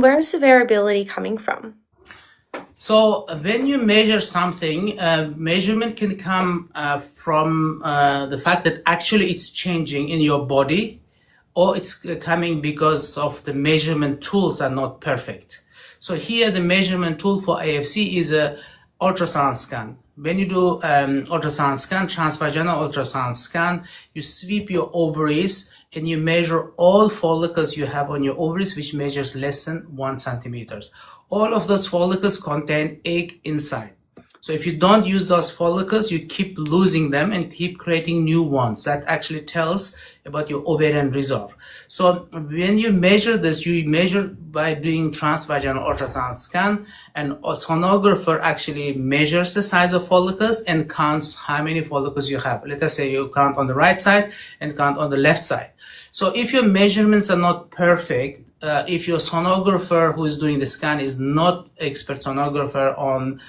Where's the variability coming from? So when you measure something, measurement can come from the fact that actually it's changing in your body, or it's coming because of the measurement tools are not perfect. So here the measurement tool for AFC is a ultrasound scan. When you do ultrasound scan, transvaginal ultrasound scan, you sweep your ovaries and you measure all follicles you have on your ovaries, which measures less than 1 centimeters. All of those follicles contain egg inside. So if you don't use those follicles, you keep losing them and keep creating new ones. That actually tells about your ovarian reserve. So when you measure this, you measure by doing transvaginal ultrasound scan, and a sonographer actually measures the size of follicles and counts how many follicles you have. Let us say you count on the right side and count on the left side. So if your measurements are not perfect, if your sonographer who is doing the scan is not expert sonographer on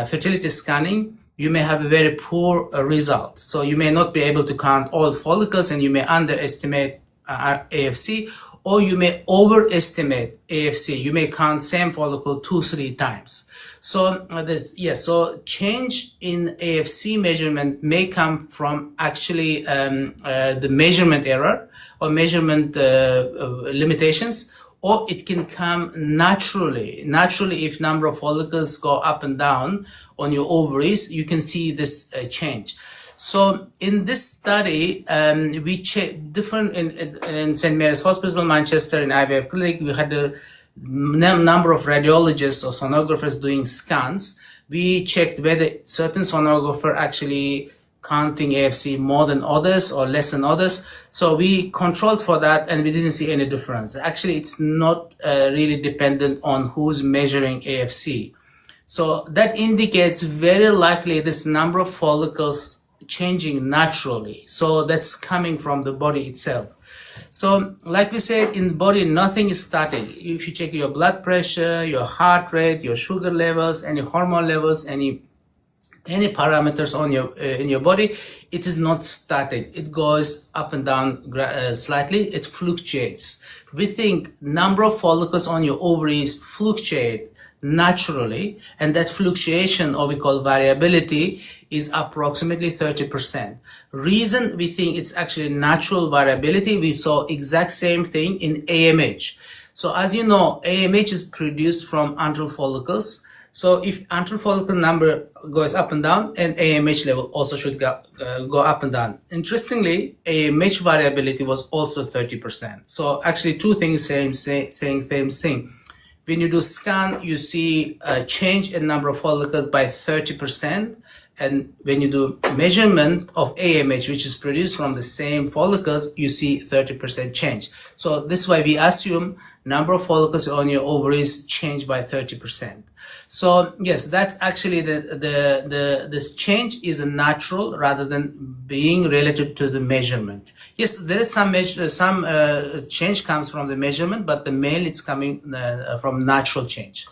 fertility scanning, you may have a very poor result. So you may not be able to count all follicles, and you may underestimate AFC, or you may overestimate AFC. You may count same follicle 2-3 times. So so change in AFC measurement may come from actually the measurement error or measurement limitations, or it can come naturally. Naturally, if number of follicles go up and down on your ovaries, you can see this change. So in this study, we checked different in St. Mary's Hospital, Manchester, in IVF clinic. We had a number of radiologists or sonographers doing scans. We checked whether certain sonographer actually counting AFC more than others or less than others. So we controlled for that, and we didn't see any difference. Actually, it's not really dependent on who's measuring AFC. So that indicates very likely this number of follicles changing naturally. So that's coming from the body itself. So like we said, in the body, nothing is static. If you check your blood pressure, your heart rate, your sugar levels, any hormone levels, any parameters on your in your body, it is not static. It goes up and down slightly. It fluctuates. We think number of follicles on your ovaries fluctuate naturally, and that fluctuation, or we call variability, is approximately 30%. Reason we think it's actually natural variability, we saw exact same thing in AMH. So as you know, AMH is produced from antral follicles. So if antral follicle number goes up and down, and AMH level also should go up and down. Interestingly, AMH variability was also 30%. So actually two things saying same thing. When you do scan, you see a change in number of follicles by 30%. And when you do measurement of AMH, which is produced from the same follicles, you see 30% change. So this is why we assume number of follicles on your ovaries change by 30%. So yes, that's actually this change is natural rather than being related to the measurement. Yes, there is some change comes from the measurement, but the mainly it's coming from natural change.